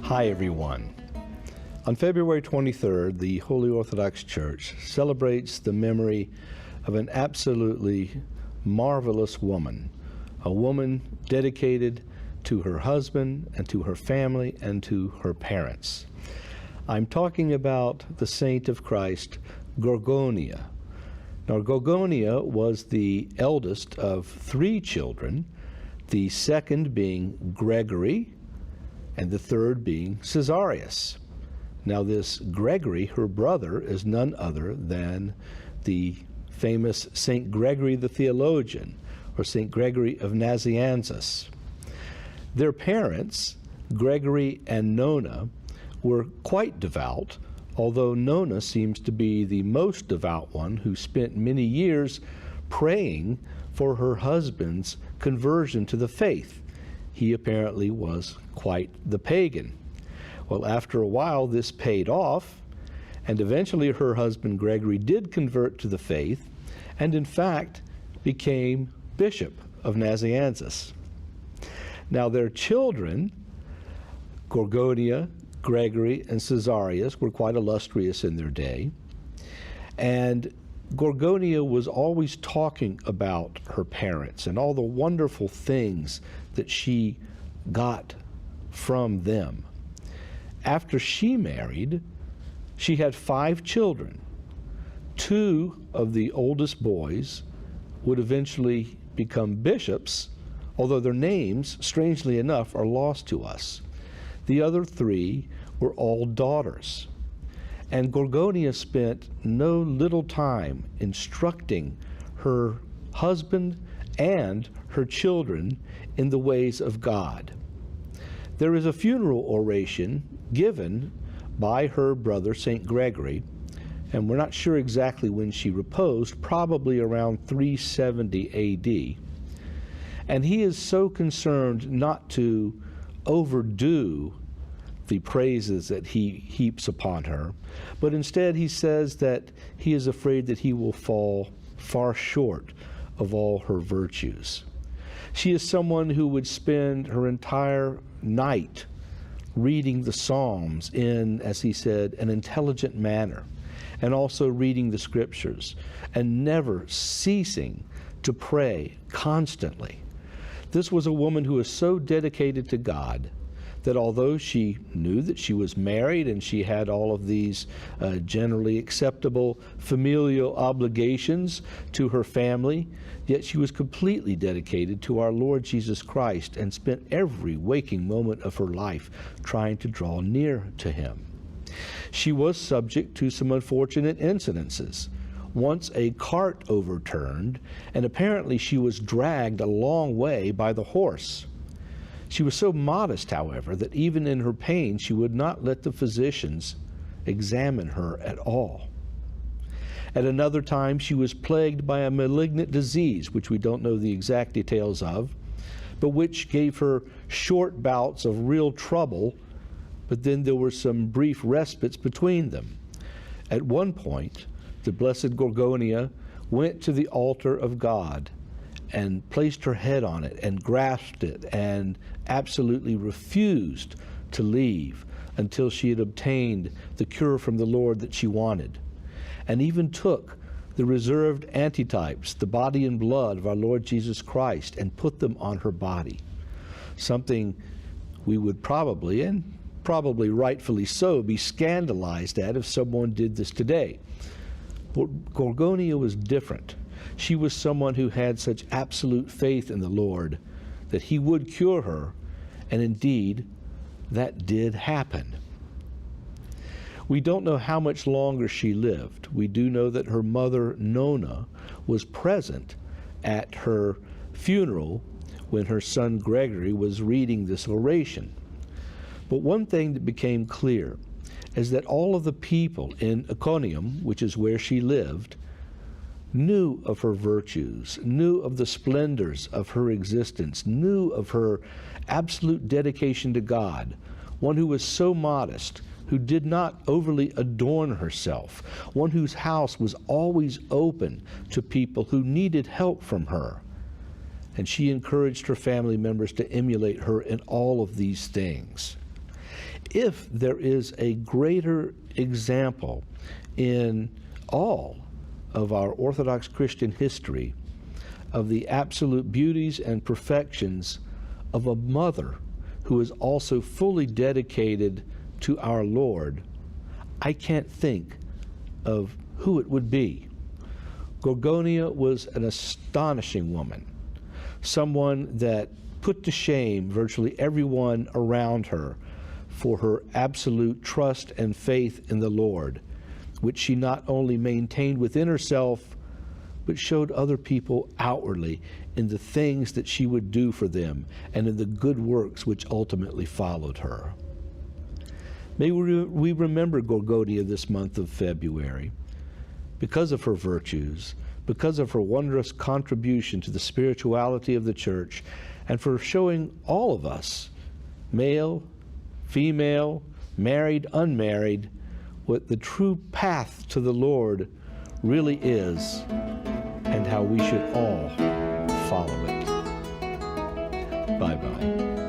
Hi everyone. On February 23rd, the Holy Orthodox Church celebrates the memory of an absolutely marvelous woman, a woman dedicated to her husband and to her family and to her parents. I'm talking about the saint of Christ, Gorgonia. Now, Gorgonia was the eldest of 3 children, the second being Gregory, and the third being Caesarius. Now this Gregory, her brother, is none other than the famous Saint Gregory the theologian, or Saint Gregory of Nazianzus. Their parents, Gregory and Nona, were quite devout, although Nona seems to be the most devout one, who spent many years praying for her husband's conversion to the faith. He apparently was quite the pagan. Well, after a while, this paid off, and eventually her husband Gregory did convert to the faith, and in fact became Bishop of Nazianzus. Now their children, Gorgonia, Gregory, and Caesarius, were quite illustrious in their day, and Gorgonia was always talking about her parents and all the wonderful things that she got from them. After she married, she had 5 children. 2 of the oldest boys would eventually become bishops, although their names, strangely enough, are lost to us. The other 3 were all daughters. And Gorgonia spent no little time instructing her husband and her children in the ways of God. There is a funeral oration given by her brother, St. Gregory, and we're not sure exactly when she reposed, probably around 370 AD. And he is so concerned not to overdo the praises that he heaps upon her, but instead he says that he is afraid that he will fall far short of all her virtues. She is someone who would spend her entire night reading the Psalms in, as he said, an intelligent manner, and also reading the Scriptures, and never ceasing to pray constantly. This was a woman who was so dedicated to God that although she knew that she was married and she had all of these generally acceptable familial obligations to her family, yet she was completely dedicated to our Lord Jesus Christ and spent every waking moment of her life trying to draw near to Him. She was subject to some unfortunate incidences. Once a cart overturned, and apparently she was dragged a long way by the horse. She was so modest, however, that even in her pain, she would not let the physicians examine her at all. At another time, she was plagued by a malignant disease, which we don't know the exact details of, but which gave her short bouts of real trouble, but then there were some brief respites between them. At one point, the Blessed Gorgonia went to the altar of God and placed her head on it and grasped it and absolutely refused to leave until she had obtained the cure from the Lord that she wanted, and even took the reserved antitypes, the body and blood of our Lord Jesus Christ, and put them on her body. Something we would probably, and probably rightfully so, be scandalized at if someone did this today. But Gorgonia was different. She was someone who had such absolute faith in the Lord that He would cure her, and indeed, that did happen. We don't know how much longer she lived. We do know that her mother, Nona, was present at her funeral when her son Gregory was reading this oration. But one thing that became clear is that all of the people in Iconium, which is where she lived, knew of her virtues, knew of the splendors of her existence, knew of her absolute dedication to God, one who was so modest, who did not overly adorn herself, one whose house was always open to people who needed help from her. And she encouraged her family members to emulate her in all of these things. If there is a greater example in all of our Orthodox Christian history of the absolute beauties and perfections of a mother who is also fully dedicated to our Lord, I can't think of who it would be. Gorgonia was an astonishing woman, someone that put to shame virtually everyone around her for her absolute trust and faith in the Lord, which she not only maintained within herself, but showed other people outwardly in the things that she would do for them and in the good works which ultimately followed her. May we remember Gorgonia this month of February because of her virtues, because of her wondrous contribution to the spirituality of the church, and for showing all of us, male, female, married, unmarried, what the true path to the Lord really is and how we should all follow it. Bye-bye.